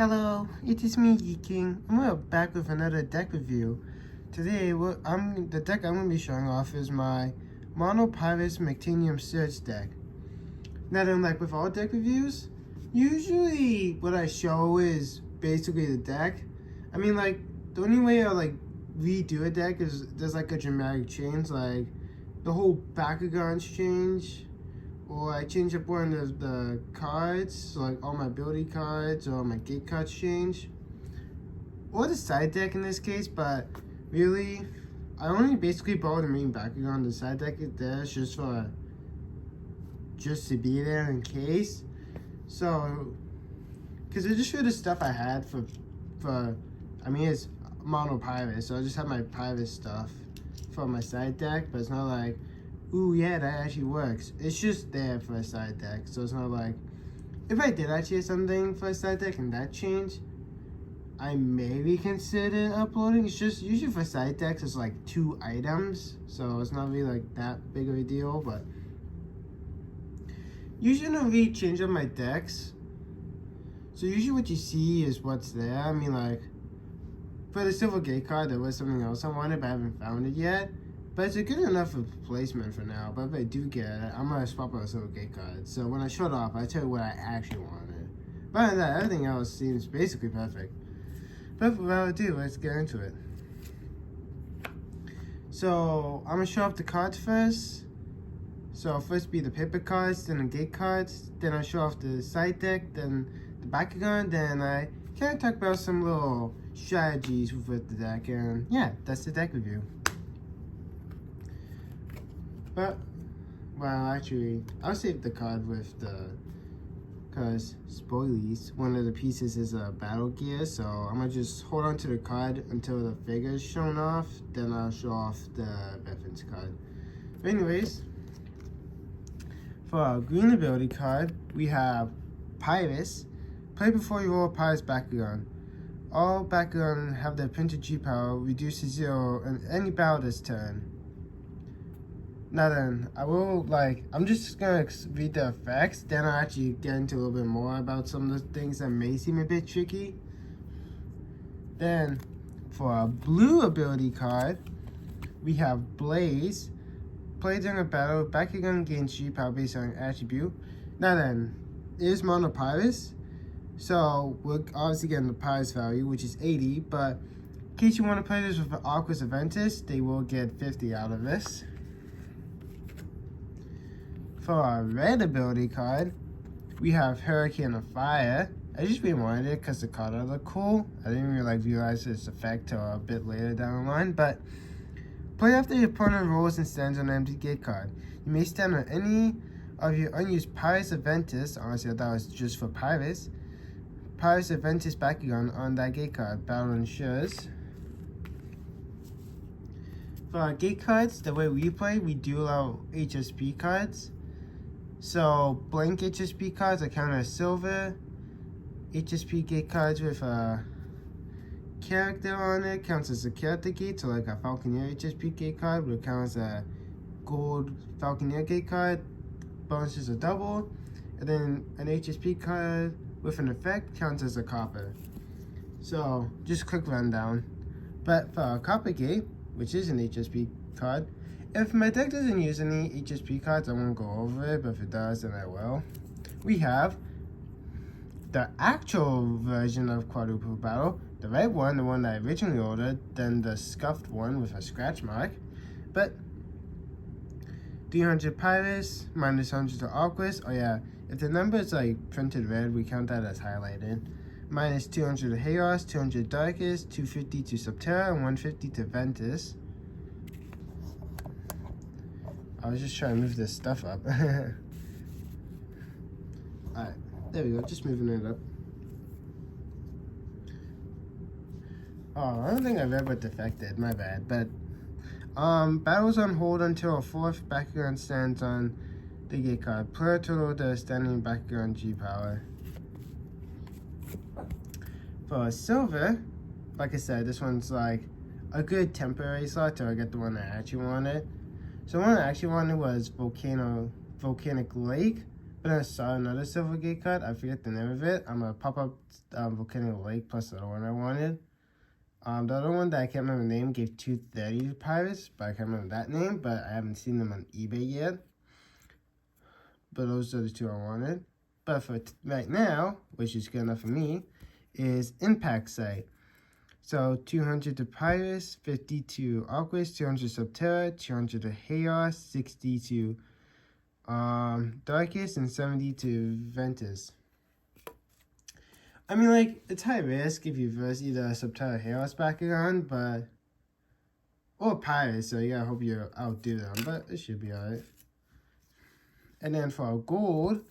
Hello, it is me, Yeeking. I'm back with another deck review. Today, the deck I'm going to be showing off is my Mono Pyrus Mechtanium Surge deck. Now then, like with all deck reviews, usually what I show is basically the deck. I mean, like, the only way I redo a deck is there's like a dramatic change, like the whole backgrounds change. Or I change up one of the cards, so like all my ability cards or my gate cards change. Or the side deck in this case, but really, I only basically borrow the main background. The side deck is there just to be there in case. So, because I just showed the stuff I had it's Mono Pyrus, so I just have my Pyrus stuff for my side deck, but it's not like, ooh, yeah, that actually works. It's just there for a side deck, so it's not like, if I did actually have something for a side deck and that changed, I maybe consider uploading. It's just, usually for side decks, it's like 2 items, so it's not really like that big of a deal, but usually I don't really change up my decks. So usually what you see is what's there. I mean, like, for the Silver Gate card, there was something else I wanted, but I haven't found it yet. But it's a good enough replacement for now. But if I do get it, I'm going to swap out a Silver Gate card. So when I show it off, I tell you what I actually wanted. But other than that, everything else seems basically perfect. But without ado, let's get into it. So I'm going to show off the cards first. So first be the paper cards, then the gate cards. Then I show off the side deck, then the background. Then I kind of talk about some little strategies with the deck. And yeah, that's the deck review. But, well, actually, I'll save the card with because spoilies, one of the pieces is a battle gear, so I'm gonna just hold on to the card until the figure is shown off, then I'll show off the reference card. But anyways, for our green ability card, we have Pyrus. Play before you roll a Pyrus background. All background have their printed G power reduced to 0 in any battle this turn. Now then, I'm just gonna read the effects, then I'll actually get into a little bit more about some of the things that may seem a bit tricky. Then, for our blue ability card, we have Blaze. Play during a battle, background gains G power based on attribute. Now then, it is Mono Pyrus, so we're obviously getting the Pyrus value, which is 80, but in case you want to play this with an Aquas Aventus, they will get 50 out of this. For our red ability card, we have Hurricane of Fire. I just really wanted it because the card looked cool. I didn't really realize its effect till a bit later down the line, but play after your opponent rolls and stands on an empty gate card. You may stand on any of your unused Pyrus Aventus, honestly I thought it was just for Pyrus Aventus background on that gate card. Battle ensures. For our gate cards, the way we play, we do allow HSP cards. So blank HSP cards are counted as silver. HSP gate cards with a character on it counts as a character gate. So like a Falconeer HSP gate card would count as a gold Falconeer gate card. Bonuses are double. And then an HSP card with an effect counts as a copper. So just a quick rundown. But for a copper gate, which is an HSP card, if my deck doesn't use any HSP cards, I won't go over it, but if it does, then I will. We have the actual version of Quadruple Battle, the red one, the one that I originally ordered, then the scuffed one with a scratch mark. But 300 Pyrus, minus 100 to Aquas. Oh yeah, if the number is like printed red, we count that as highlighted. Minus 200 to Chaos, 200 Darkest, 250 to Subterra, and 150 to Ventus. I was just trying to move this stuff up. Alright, there we go, just moving it up. Oh, I don't think I've ever defected, my bad. But, battles on hold until a 4th background stands on the gate card. Player total the standing background G power. For silver, like I said, this one's like a good temporary slot till I get the one I actually wanted. So the one I actually wanted was Volcanic Lake, But I saw another silver gate card. I forget the name of it. I'm gonna pop up Volcanic Lake plus the other one I wanted. The other one that I can't remember the name gave 230 to Pyrus, but I can't remember that name. But I haven't seen them on eBay yet. But those are the two I wanted. But for right now, which is good enough for me, is Impact Site. So 200 to Pyrus, 50 to Aquas, 200 Subterra, 200 to Chaos, 60 to Darkest, and 70 to Ventus. I mean, like, it's high risk if you verse either Subterra or Chaos back on, but or Pyrus, so you gotta hope you outdo them, but it should be alright. And then for our gold,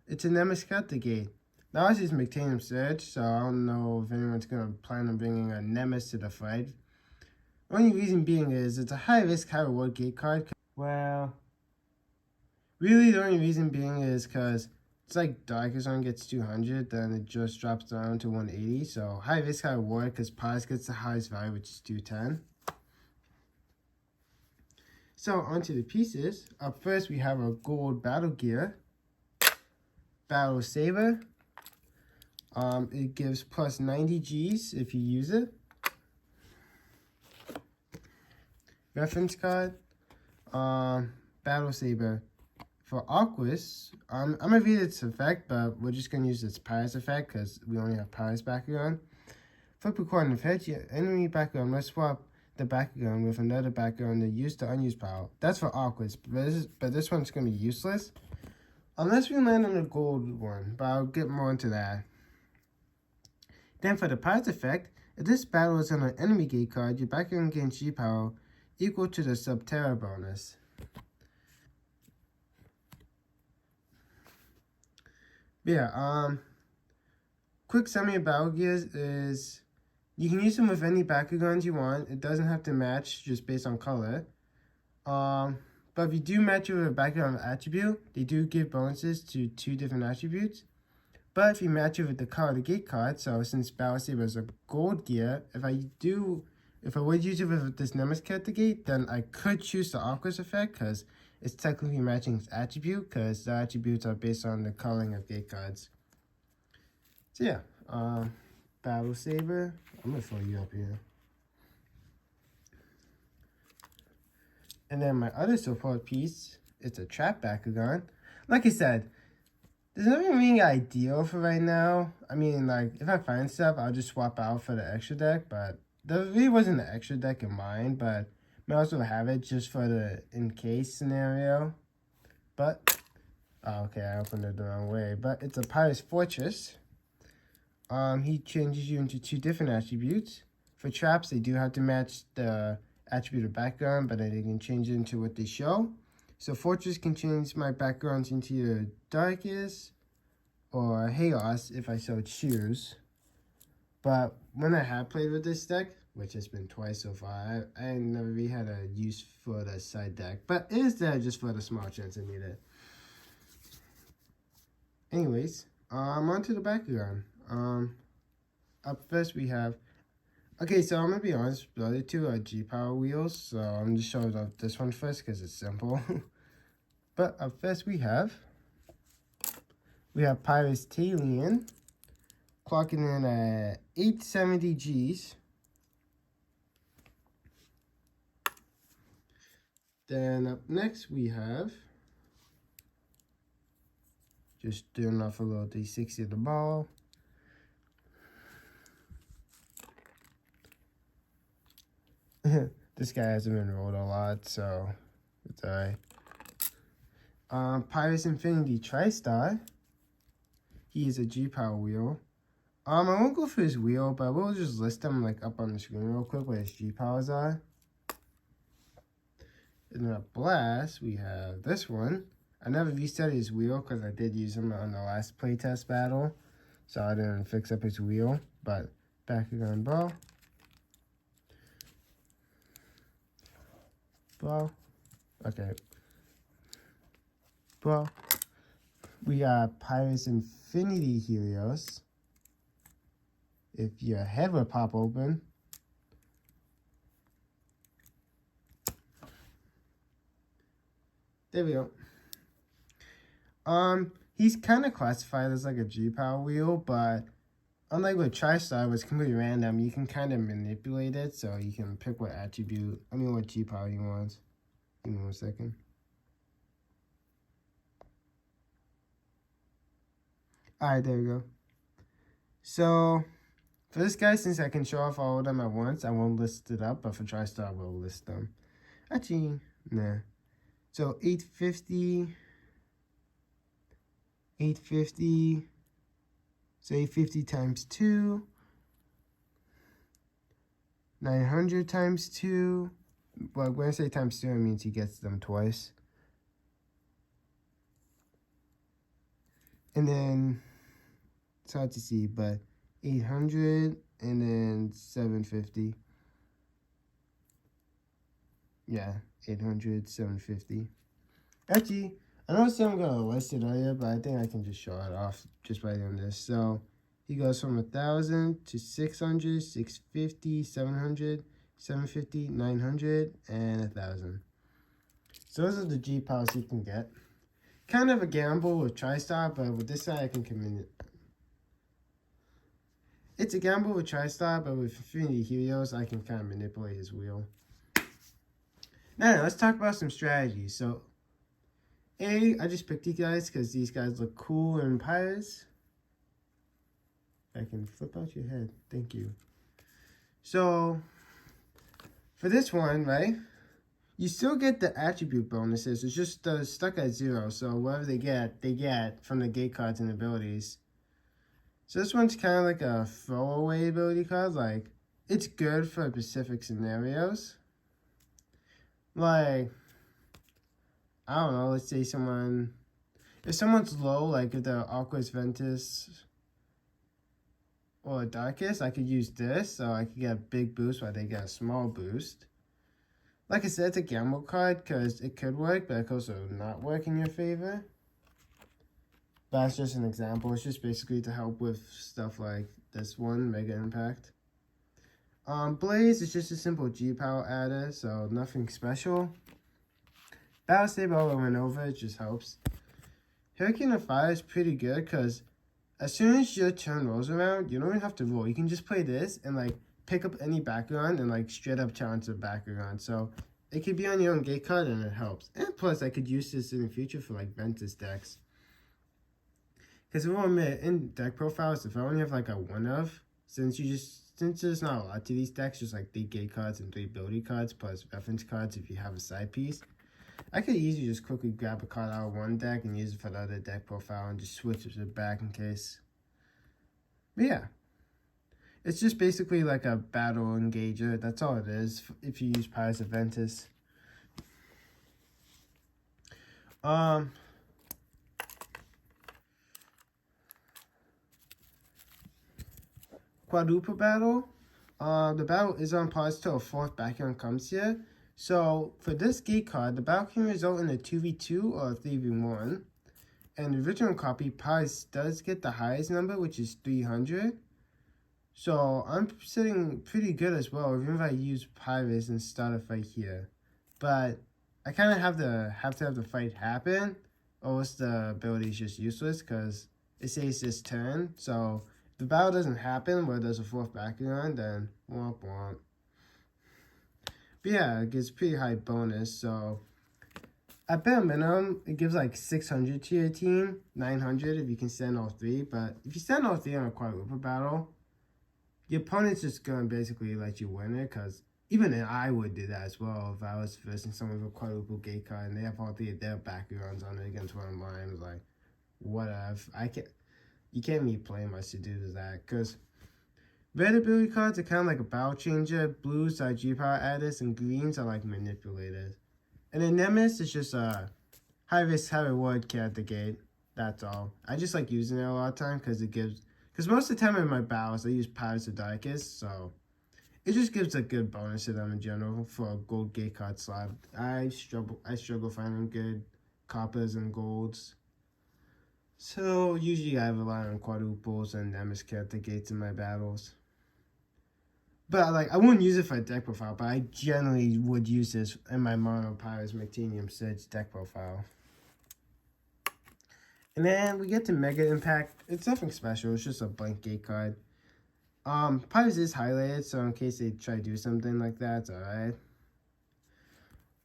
it's a Nemesis Gate. Now this is Mechtanium Surge, so I don't know if anyone's gonna plan on bringing a Nemesis to the fight. The only reason being is it's a high risk, high reward gate card. Well, really the only reason being is because it's like Darkest one gets 200, then it just drops down to 180. So high risk, high reward because Pyrus gets the highest value, which is 210. So onto the pieces. Up first we have our gold battle gear, Battle Saber. It gives plus 90 Gs if you use it. Reference card, Battle Saber. For Aquas, I'm gonna read its effect, but we're just gonna use its Pyrus effect because we only have Pyrus background. Flip a coin of heads, your enemy background must swap the background with another background to use the unused power. That's for Aquas, but this one's gonna be useless unless we land on a gold one, but I'll get more into that. Then for the Pyrus effect, if this battle is on an enemy gate card, your background gains G power equal to the Subterra bonus. Yeah, quick summary of battle gears is you can use them with any backgrounds you want. It doesn't have to match just based on color. But if you do match it with a background attribute, they do give bonuses to 2 different attributes. But if you match it with the color of the gate card, so since Battle Saber is a gold gear, if I would use it with this Nemesis Cat the gate, then I could choose the Aquas effect because it's technically matching its attribute because the attributes are based on the coloring of gate cards. So yeah, Battle Saber. I'm gonna throw you up here. And then my other support piece, it's a trap background. Like I said, there's nothing really ideal for right now. I mean, like, if I find stuff, I'll just swap out for the extra deck, but there really wasn't an extra deck in mind, but I also have it just for the in-case scenario. But, oh, okay, I opened it the wrong way, but it's a Pyrus Fortress. He changes you into 2 different attributes. For traps, they do have to match the attribute of background, but then they can change it into what they show. So Fortress can change my backgrounds into either Darkest or Chaos if I so choose. But when I have played with this deck, which has been twice so far, I never really had a use for the side deck. But it is there just for the small chance I need it. Anyways, on to the background. Up first we have, okay, so I'm gonna be honest, the other 2 are G-Power wheels, so I'm just showing off this one first because it's simple. But up first we have Pyrus Talion, clocking in at 870 Gs. Then up next we have, just doing off a little 360 of the ball. This guy hasn't been rolled a lot, so it's alright. Pyrus Infinity TriStar. He is a G-Power wheel. I won't go for his wheel, but we'll just list them like up on the screen real quick what his G-Powers are. In the Blast, we have this one. I never reset his wheel because I did use him on the last playtest battle, so I didn't fix up his wheel, but background ball. Ball. Okay. Ball. We got Pyrus Infinity Helios. If your head would pop open. There we go. He's kind of classified as like a G-Power wheel, but unlike with TriStar, where it's completely random, you can kind of manipulate it, so you can pick what what G-Power you want. Give me 1 second. Alright, there we go. So, for this guy, since I can show off all of them at once, I won't list it up, but for TriStar, I will list them. Actually, nah. So, 850, so 850 times 2, 900 times 2. Well, when I say times 2, it means he gets them twice. And then, it's hard to see, but 800 and then 750. Yeah, 800, 750. Actually, I know I'm going to list it earlier, but I think I can just show it off just by doing this. So, he goes from 1,000 to 600, 650, 700, 750, 900, and 1,000. So those are the G powers you can get. Kind of a gamble with TriStar, but with this side I can commit. It's a gamble with TriStar, but with Infinity Helios I can kind of manipulate his wheel. Now let's talk about some strategies. So, I just picked these guys because these guys look cool in Pyrus. I can flip out your head. Thank you. So, for this one, right, you still get the attribute bonuses. It's just stuck at 0. So, whatever they get from the gate cards and abilities. So, this one's kind of like a throwaway ability card. Like, it's good for specific scenarios. Like, I don't know, let's say if someone's low, like if they're Aquas Ventus or Darkest, I could use this, so I could get a big boost while they get a small boost. Like I said, it's a gamble card, because it could work, but it could also not work in your favor. But that's just an example. It's just basically to help with stuff like this one, Mega Impact. Blaze is just a simple G-Power adder, so nothing special. Battle Saber all went over, it just helps. Hurricane of Fire is pretty good because as soon as your turn rolls around, you don't even have to roll. You can just play this and like pick up any background and like straight up challenge the background. So it could be on your own gate card and it helps. And plus I could use this in the future for like Ventus decks. Because we'll admit, in deck profiles, if I only have like a 1 of, since there's not a lot to these decks, just like 3 gate cards and 3 ability cards plus reference cards if you have a side piece, I could easily just quickly grab a card out of one deck and use it for the other deck profile and just switch it back in case. But yeah, it's just basically like a battle engager. That's all it is if you use Pyrus of Ventus. Quadruple battle. The battle is on pause till a 4th background comes here. So, for this gate card, the battle can result in a 2v2 or a 3v1. And the original copy, Pyrus does get the highest number, which is 300. So, I'm sitting pretty good as well, even if I use Pyrus and start a fight here. But, I kind of have to have the fight happen, or else the ability is just useless, because it says this turn. So, if the battle doesn't happen where there's a 4th background, then womp womp. But yeah, it gives pretty high bonus, so at bare minimum, it gives like 600 to your team, 900 if you can send all 3, but if you send all 3 on a quadruple battle, your opponent's just going to basically let you win it, because even I would do that as well if I was versing someone with a quadruple gate card and they have all 3 of their backgrounds on it against one of mine. It's like, whatever, you can't really play much to do with that, because red ability cards are kind of like a battle changer, blues are G-Power adders, and greens are like manipulators. And then Nemesis is just a high risk, high reward kid at the gate. That's all. I just like using it a lot of time because most of the time in my battles I use Pyrus of Darkest, so it just gives a good bonus to them in general for a gold gate card slot. I struggle finding good coppers and golds. So usually I rely on quadruples and Nemesis at the gates in my battles. But like I wouldn't use it for a deck profile, but I generally would use this in my mono Pyrus Mechtanium Surge deck profile. And then we get to Mega Impact. It's nothing special. It's just a blank gate card. Pyrus is highlighted, so in case they try to do something like that, it's alright.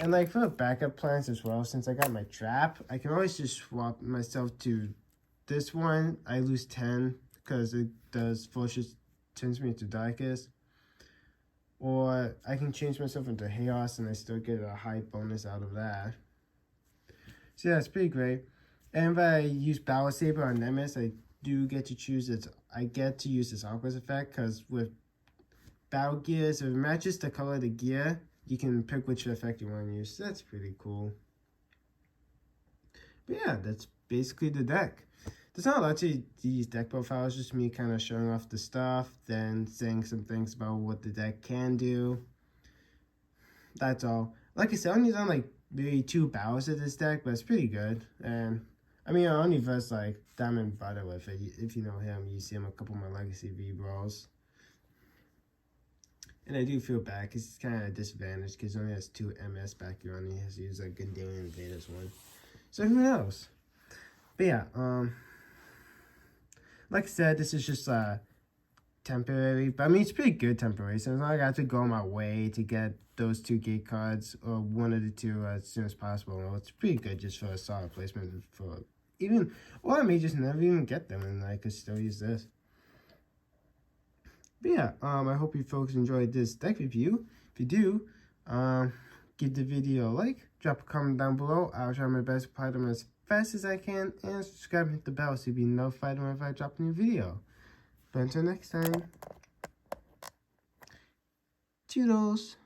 And like for the backup plans as well, since I got my trap, I can always just swap myself to this one. I lose 10 because it does forces turns me into darkest. Or I can change myself into chaos and I still get a high bonus out of that. So yeah, it's pretty great. And if I use Battle Saber on Nemesis, I do get to choose it. I get to use this Aqua's effect because with battle gears, if it matches the color of the gear, you can pick which effect you want to use. So that's pretty cool. But yeah, that's basically the deck. There's not a lot to these deck profiles, just me kind of showing off the stuff, then saying some things about what the deck can do. That's all. Like I said, I only done like maybe 2 battles of this deck, but it's pretty good. And I mean, I only versed like Diamond Butter with it. If you know him, you see him a couple of my Legacy V brawls. And I do feel bad because he's kind of at a disadvantage because he only has 2 MS back here on. He has to use a Gundam Invaders one. So who knows? But yeah, like I said, this is just temporary. But I mean, it's pretty good temporary. So it's not like I have to go my way to get those 2 gate cards or one of the 2 as soon as possible. Well, it's pretty good just for a solid placement for even, or I may just never even get them and I could still use this. But yeah, I hope you folks enjoyed this deck review. If you do, give the video a like, drop a comment down below. I'll try my best to apply them as fast as I can, and subscribe and hit the bell so you'll be notified whenever I drop a new video. But until next time, toodles!